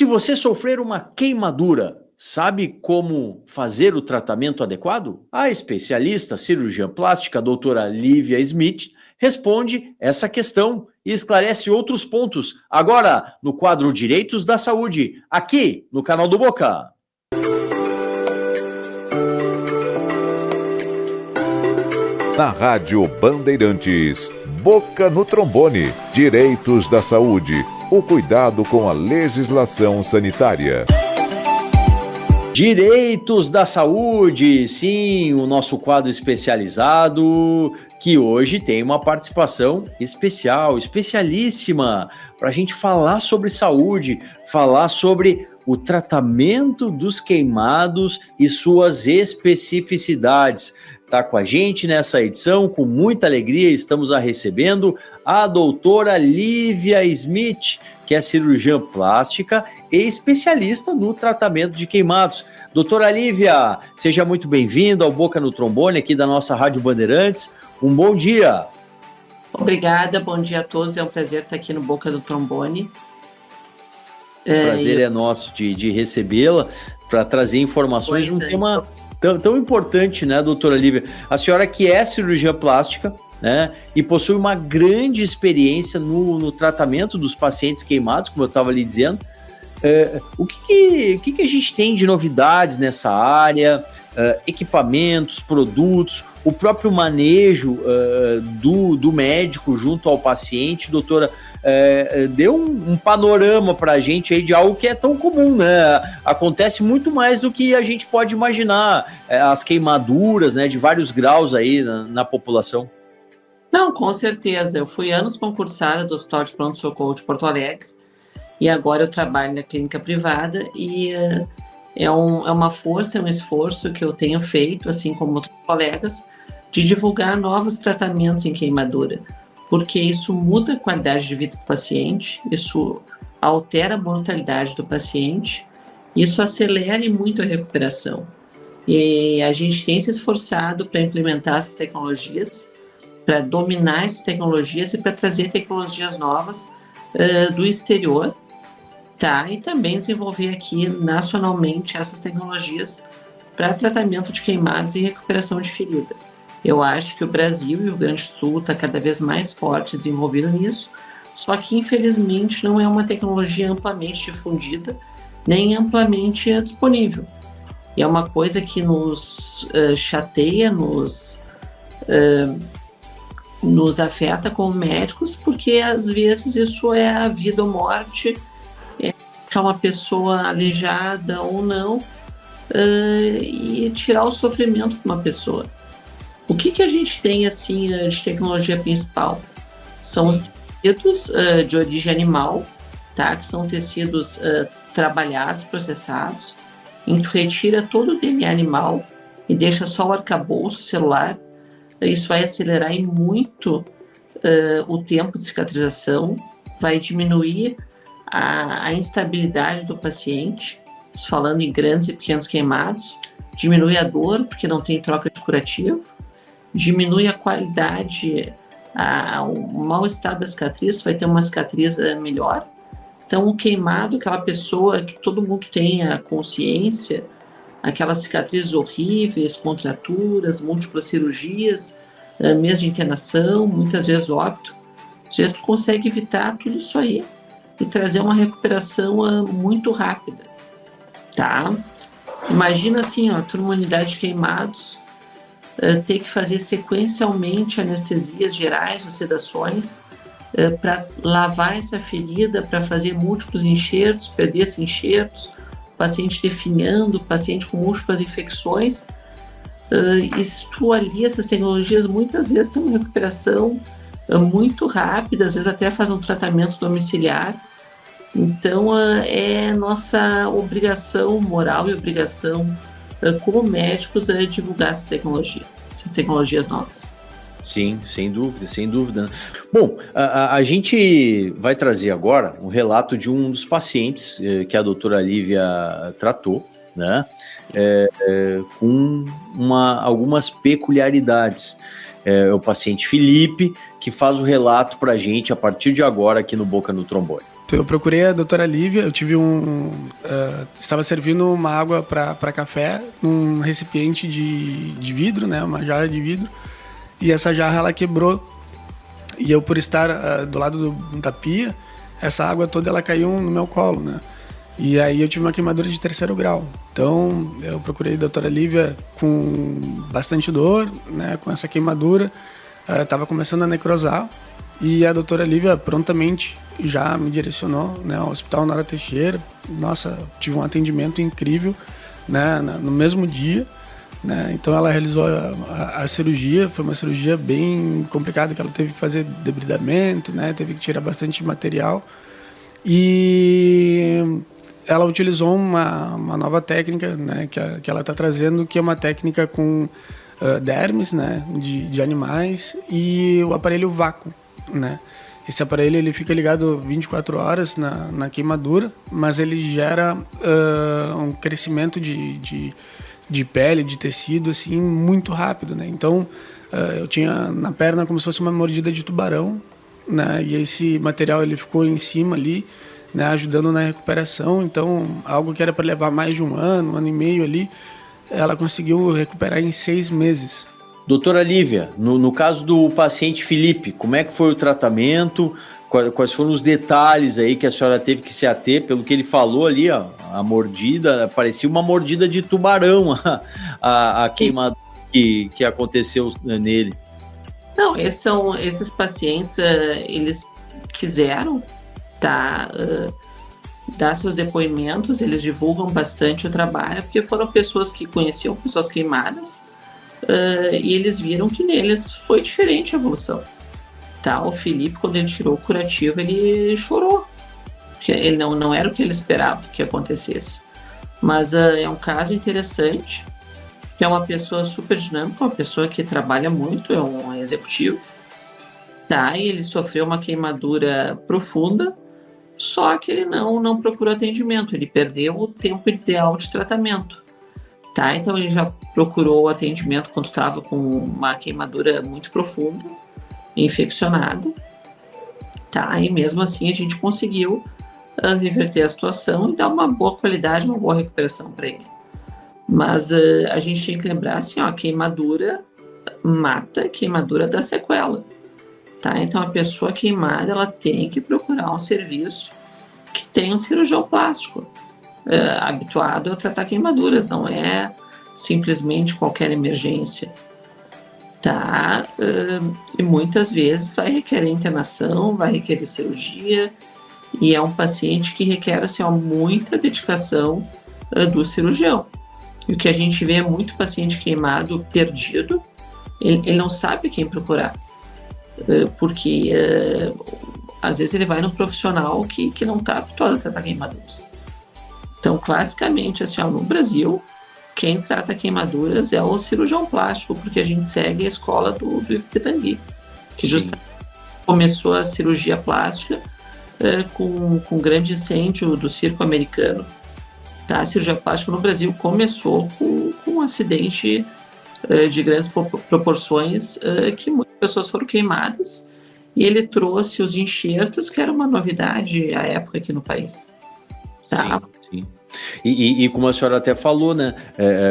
Se você sofrer uma queimadura, sabe como fazer o tratamento adequado? A especialista cirurgiã plástica, a doutora Lívia Smith, responde essa questão e esclarece outros pontos, agora no quadro Direitos da Saúde, aqui no canal do Boca. Na Rádio Bandeirantes, Boca no Trombone, Direitos da Saúde, o cuidado com a legislação sanitária. Direitos da Saúde, sim, o nosso quadro especializado, que hoje tem uma participação especial, especialíssima, para a gente falar sobre saúde, falar sobre o tratamento dos queimados e suas especificidades. Está com a gente nessa edição, com muita alegria, estamos a recebendo a doutora Lívia Smith, que é cirurgiã plástica e especialista no tratamento de queimados. Doutora Lívia, seja muito bem-vinda ao Boca no Trombone, aqui da nossa Rádio Bandeirantes. Um bom dia. Obrigada, bom dia a todos, é um prazer estar aqui no Boca do Trombone. O prazer é nosso de recebê-la para trazer informações de um tema tão importante, né, doutora Lívia? A senhora que é cirurgiã plástica, né, e possui uma grande experiência no tratamento dos pacientes queimados, como eu estava lhe dizendo. O que a gente tem de novidades nessa área, equipamentos, produtos, o próprio manejo do médico junto ao paciente, doutora? Deu um panorama para a gente aí de algo que é tão comum, né? Acontece muito mais do que a gente pode imaginar, as queimaduras, né, de vários graus aí na população. Não, com certeza. Eu fui anos concursada do Hospital de Pronto-Socorro de Porto Alegre e agora eu trabalho na clínica privada e é uma força, é um esforço que eu tenho feito, assim como outros colegas, de divulgar novos tratamentos em queimadura, porque isso muda a qualidade de vida do paciente, isso altera a mortalidade do paciente, isso acelera muito a recuperação. E a gente tem se esforçado para implementar essas tecnologias, para dominar essas tecnologias e para trazer tecnologias novas do exterior, tá? E também desenvolver aqui nacionalmente essas tecnologias para tratamento de queimados e recuperação de ferida. Eu acho que o Brasil e o Rio Grande do Sul está cada vez mais forte desenvolvido nisso, só que infelizmente não é uma tecnologia amplamente difundida, nem amplamente disponível. E é uma coisa que nos chateia, nos afeta como médicos, porque às vezes isso é a vida ou morte, deixar uma pessoa aleijada ou não, e tirar o sofrimento de uma pessoa. O que a gente tem assim de tecnologia principal? São os tecidos de origem animal, tá? Que são tecidos trabalhados, processados, em que tu retira todo o DNA animal e deixa só o arcabouço celular. Isso vai acelerar em muito o tempo de cicatrização, vai diminuir a instabilidade do paciente, falando em grandes e pequenos queimados, diminui a dor, porque não tem troca de curativo, diminui a qualidade, o mau estado da cicatriz, tu vai ter uma cicatriz melhor. Então, o queimado, aquela pessoa que todo mundo tem a consciência, aquelas cicatrizes horríveis, contraturas, múltiplas cirurgias, meses de internação, muitas vezes óbito. Às vezes tu consegue evitar tudo isso aí e trazer uma recuperação muito rápida, tá? Imagina assim, ó, tu numa unidade de queimados, ter que fazer sequencialmente anestesias gerais ou sedações para lavar essa ferida, para fazer múltiplos enxertos, perder esses enxertos, paciente definhando, paciente com múltiplas infecções. E se tu alia essas tecnologias, muitas vezes tem uma recuperação muito rápida, às vezes até faz um tratamento domiciliar. Então, é nossa obrigação moral e obrigação como médicos divulgar essa tecnologia, essas tecnologias novas. Sim, sem dúvida, sem dúvida. Bom, a gente vai trazer agora um relato de um dos pacientes que a doutora Lívia tratou, né, com algumas peculiaridades. É o paciente Felipe, que faz o relato para a gente a partir de agora aqui no Boca no Trombone. Então eu procurei a doutora Lívia, eu tive estava servindo uma água para café num recipiente de vidro, né, uma jarra de vidro, e essa jarra ela quebrou, e eu por estar do lado da pia, essa água toda ela caiu no meu colo, né, e aí eu tive uma queimadura de 3º grau. Então eu procurei a doutora Lívia com bastante dor, né, com essa queimadura, estava começando a necrosar, e a doutora Lívia prontamente já me direcionou, né, ao Hospital Nora Teixeira. Nossa, tive um atendimento incrível, né, no mesmo dia, né. Então ela realizou a cirurgia. Foi uma cirurgia bem complicada, que ela teve que fazer debridamento, né, teve que tirar bastante material, e ela utilizou uma nova técnica, né, que ela está trazendo, que é uma técnica com dermes, né, de animais, e o aparelho vácuo, né. Esse aparelho ele fica ligado 24 horas na queimadura, mas ele gera um crescimento de pele, de tecido, assim, muito rápido, né. Então eu tinha na perna como se fosse uma mordida de tubarão, né, e esse material ele ficou em cima ali, né, ajudando na recuperação. Então algo que era para levar mais de um ano e meio ali, ela conseguiu recuperar em 6 meses. Doutora Lívia, no caso do paciente Felipe, como é que foi o tratamento? Quais foram os detalhes aí que a senhora teve que se ater? Pelo que ele falou ali, ó, a mordida, parecia uma mordida de tubarão, a queimada que aconteceu nele. Não, esses pacientes, eles quiseram dar seus depoimentos, eles divulgam bastante o trabalho, porque foram pessoas que conheciam pessoas queimadas, e eles viram que neles foi diferente a evolução. O Felipe, quando ele tirou o curativo, ele chorou, porque ele não era o que ele esperava que acontecesse. Mas é um caso interessante, que é uma pessoa super dinâmica, uma pessoa que trabalha muito, é um executivo, e ele sofreu uma queimadura profunda, só que ele não procurou atendimento, ele perdeu o tempo ideal de tratamento. Então ele já procurou atendimento quando estava com uma queimadura muito profunda, infeccionada, e mesmo assim a gente conseguiu reverter a situação e dar uma boa qualidade, uma boa recuperação para ele. Mas a gente tem que lembrar assim, a queimadura mata, a queimadura dá sequela. Então a pessoa queimada ela tem que procurar um serviço que tenha um cirurgião plástico habituado a tratar queimaduras, não é simplesmente qualquer emergência, e muitas vezes vai requerer internação, vai requerer cirurgia, e é um paciente que requer assim, muita dedicação do cirurgião. E o que a gente vê é muito paciente queimado perdido, ele não sabe quem procurar, porque às vezes ele vai num profissional que não está habituado a tratar queimaduras. Então, classicamente, assim, no Brasil, quem trata queimaduras é o cirurgião plástico, porque a gente segue a escola do Ivo Pitangui, que justamente começou a cirurgia plástica com um grande incêndio do circo americano. A cirurgia plástica no Brasil começou com um acidente de grandes proporções, que muitas pessoas foram queimadas, e ele trouxe os enxertos, que era uma novidade à época aqui no país. Sim. E como a senhora até falou, né,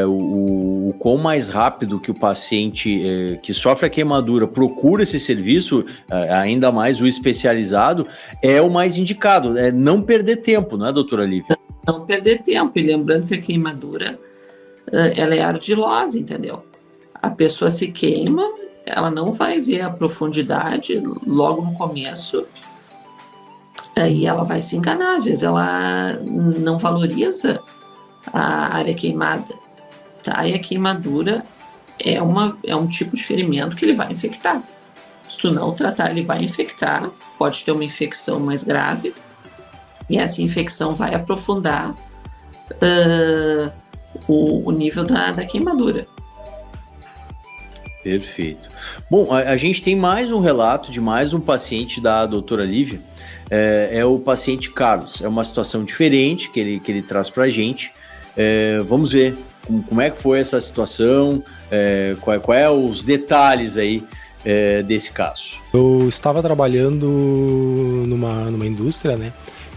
o quão mais rápido que o paciente que sofre a queimadura procura esse serviço, ainda mais o especializado, é o mais indicado, é não perder tempo, não é, doutora Lívia? Não perder tempo, e lembrando que a queimadura, ela é ardilosa, entendeu? A pessoa se queima, ela não vai ver a profundidade logo no começo, e ela vai se enganar, às vezes ela não valoriza a área queimada, E a queimadura é um tipo de ferimento que ele vai infectar. Se tu não tratar, ele vai infectar, pode ter uma infecção mais grave, e essa infecção vai aprofundar o nível da queimadura. Perfeito. Bom, a gente tem mais um relato de mais um paciente da doutora Lívia, é o paciente Carlos. É uma situação diferente que ele traz para a gente. Vamos ver como é que foi essa situação, qual é os detalhes aí desse caso. Eu estava trabalhando numa indústria, né?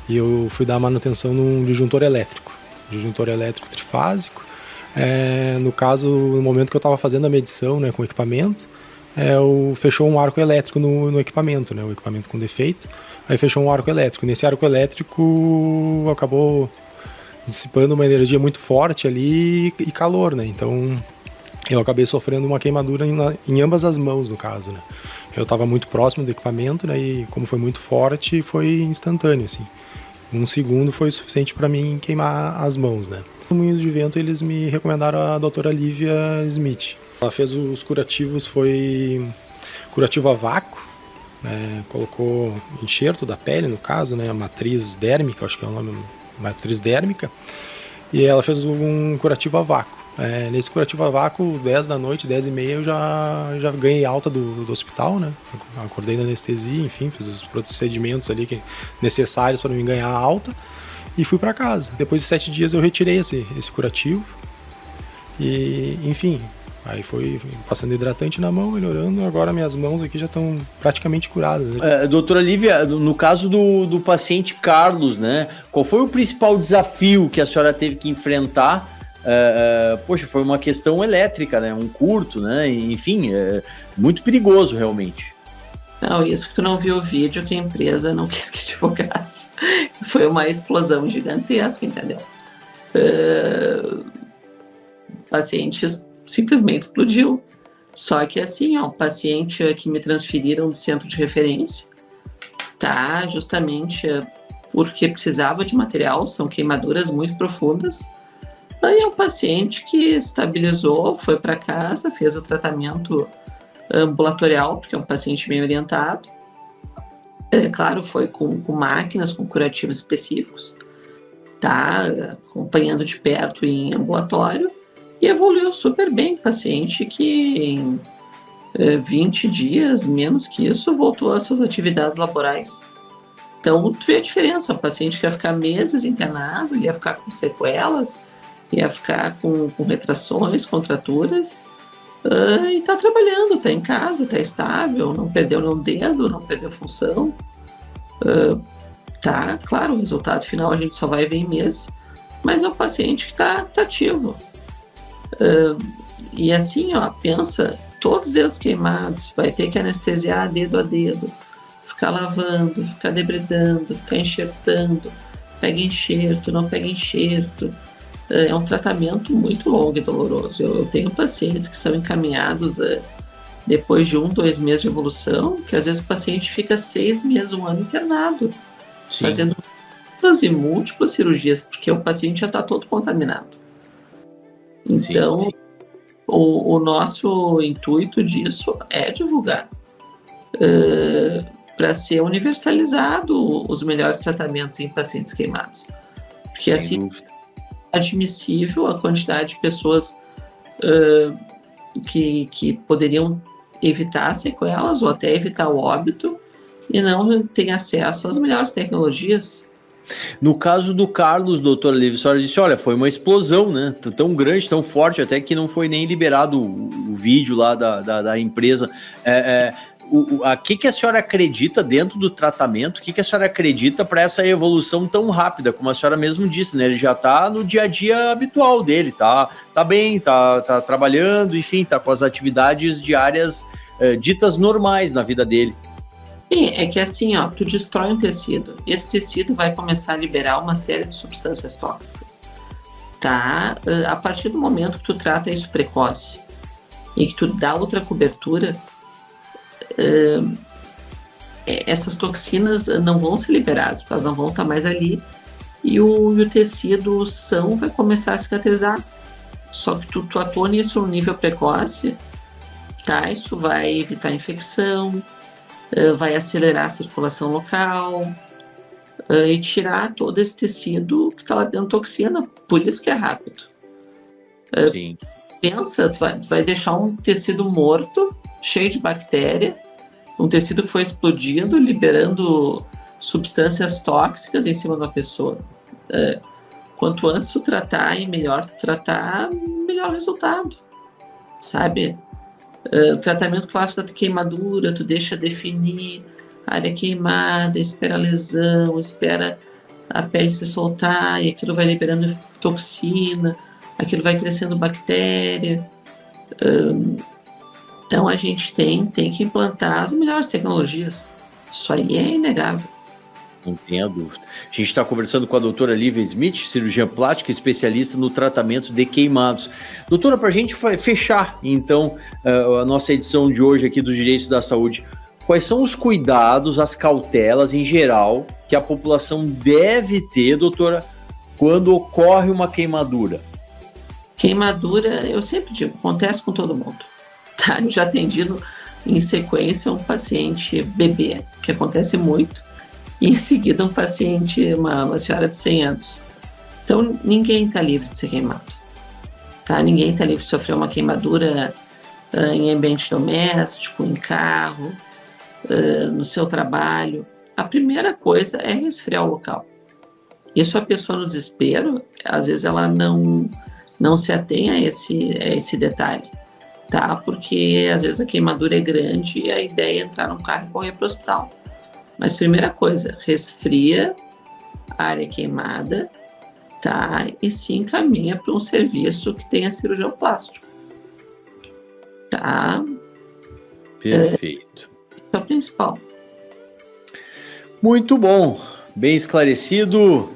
e eu fui dar manutenção num disjuntor elétrico trifásico. No caso, no momento que eu estava fazendo a medição, né, com o equipamento, fechou um arco elétrico no equipamento, né, o equipamento com defeito, aí fechou um arco elétrico. Nesse arco elétrico acabou dissipando uma energia muito forte ali e calor, né, então eu acabei sofrendo uma queimadura em ambas as mãos, no caso, né. Eu estava muito próximo do equipamento, né, e como foi muito forte, foi instantâneo, assim. 1 segundo foi suficiente para mim queimar as mãos, né. No Moinho de Vento eles me recomendaram a doutora Lívia Smith. Ela fez os curativos, foi curativo a vácuo, né, colocou enxerto da pele, no caso, né, a matriz dérmica, acho que é o nome, matriz dérmica, e ela fez um curativo a vácuo. Nesse curativo a vácuo, 10 da noite, 10 e meia, eu já ganhei alta do hospital, né? Acordei na anestesia, enfim, fiz os procedimentos ali necessários para me ganhar alta e fui para casa. Depois de 7 dias eu retirei esse curativo e, enfim, aí foi passando hidratante na mão, melhorando, agora minhas mãos aqui já estão praticamente curadas. Né? Doutora Lívia, no caso do paciente Carlos, né? Qual foi o principal desafio que a senhora teve que enfrentar? Poxa, foi uma questão elétrica, né? Um curto, né? Enfim, muito perigoso, realmente. Não, isso que tu não viu o vídeo, que a empresa não quis que divulgasse. Foi uma explosão gigantesca, entendeu? O paciente simplesmente explodiu. Só que assim, um paciente que me transferiram do centro de referência, tá? Justamente porque precisava de material, são queimaduras muito profundas. Aí é um paciente que estabilizou, foi para casa, fez o tratamento ambulatorial, porque é um paciente bem orientado. Claro, foi com máquinas, com curativos específicos, tá? Acompanhando de perto em ambulatório, e evoluiu super bem. Paciente que em 20 dias, menos que isso, voltou às suas atividades laborais. Então, tu vê a diferença. O paciente que ia ficar meses internado, ia ficar com sequelas, ia ficar com retrações, contraturas, e está trabalhando, está em casa, está estável, não perdeu nenhum dedo, não perdeu função. Claro, o resultado final a gente só vai ver em meses, mas é um paciente que está ativo. E assim, pensa, todos os dedos queimados, vai ter que anestesiar dedo a dedo, ficar lavando, ficar debridando, ficar enxertando, pega enxerto, não pega enxerto. É um tratamento muito longo e doloroso. Eu tenho pacientes que são encaminhados depois de 1-2 meses de evolução, que às vezes o paciente fica 6 meses, 1 ano internado, sim, fazendo múltiplas cirurgias, porque o paciente já está todo contaminado. Então, sim. O nosso intuito disso é divulgar, para ser universalizado os melhores tratamentos em pacientes queimados. Porque sem assim dúvida. Admissível a quantidade de pessoas que poderiam evitar sequelas ou até evitar o óbito e não têm acesso às melhores tecnologias. No caso do Carlos, doutora Lívia, a senhora disse, olha, foi uma explosão, né? Tão grande, tão forte, até que não foi nem liberado o vídeo lá da empresa. A que a senhora acredita dentro do tratamento, o que a senhora acredita para essa evolução tão rápida, como a senhora mesmo disse, né? Ele já está no dia a dia habitual dele, tá bem, tá trabalhando, enfim, tá com as atividades diárias ditas normais na vida dele. Sim, é que assim, tu destrói um tecido, esse tecido vai começar a liberar uma série de substâncias tóxicas, tá? A partir do momento que tu trata isso precoce e que tu dá outra cobertura, essas toxinas não vão ser liberadas, porque elas não vão estar mais ali, e o tecido são vai começar a cicatrizar. Só que tu atua nisso no nível precoce, tá? Isso vai evitar infecção, vai acelerar a circulação local e tirar todo esse tecido que está lá dentro de toxina, por isso que é rápido. Sim. Pensa, tu vai deixar um tecido morto, cheio de bactéria, um tecido que foi explodindo, liberando substâncias tóxicas em cima da pessoa. Quanto antes tu tratar e melhor tu tratar, melhor resultado, sabe? O tratamento clássico da queimadura, tu deixa definir a área queimada, espera a lesão, espera a pele se soltar e aquilo vai liberando toxina, aquilo vai crescendo bactéria. Então a gente tem que implantar as melhores tecnologias. Isso aí é inegável. Não tenha dúvida. A gente está conversando com a doutora Lívia Smith, cirurgiã plástica, especialista no tratamento de queimados. Doutora, para a gente fechar, então, a nossa edição de hoje aqui dos Direitos da Saúde, quais são os cuidados, as cautelas em geral que a população deve ter, doutora, quando ocorre uma queimadura? Queimadura, eu sempre digo, acontece com todo mundo. Tá? Eu já atendi em sequência um paciente bebê, que acontece muito, e em seguida um paciente, uma senhora de 100 anos. Então, ninguém está livre de ser queimado. Tá? Ninguém está livre de sofrer uma queimadura em ambiente doméstico, em carro, no seu trabalho. A primeira coisa é resfriar o local. Isso a pessoa no desespero, às vezes ela não se atém a esse detalhe, tá? Porque às vezes a queimadura é grande e a ideia é entrar no carro e correr para o hospital. Mas primeira coisa, resfria a área queimada, tá? E se encaminha para um serviço que tenha cirurgião plástico, tá? Perfeito. Isso é o principal. Muito bom, bem esclarecido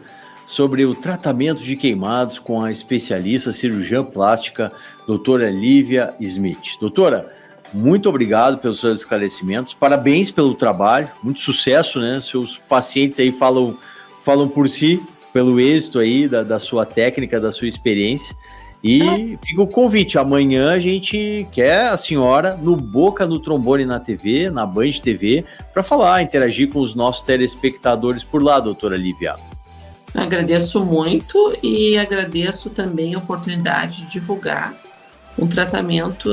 sobre o tratamento de queimados com a especialista cirurgiã plástica, doutora Lívia Smith. Doutora, muito obrigado pelos seus esclarecimentos, parabéns pelo trabalho, muito sucesso, né? Seus pacientes aí falam por si, pelo êxito aí da sua técnica, da sua experiência. E fica o convite, amanhã a gente quer a senhora no Boca no Trombone na TV, na Band TV, para falar, interagir com os nossos telespectadores por lá, doutora Lívia. Agradeço muito e agradeço também a oportunidade de divulgar um tratamento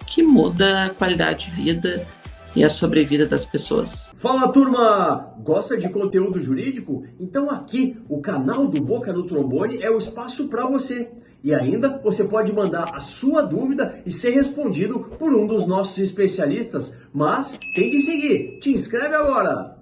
que muda a qualidade de vida e a sobrevida das pessoas. Fala, turma! Gosta de conteúdo jurídico? Então aqui, o canal do Boca no Trombone é o espaço para você. E ainda você pode mandar a sua dúvida e ser respondido por um dos nossos especialistas. Mas tem de seguir, te inscreve agora!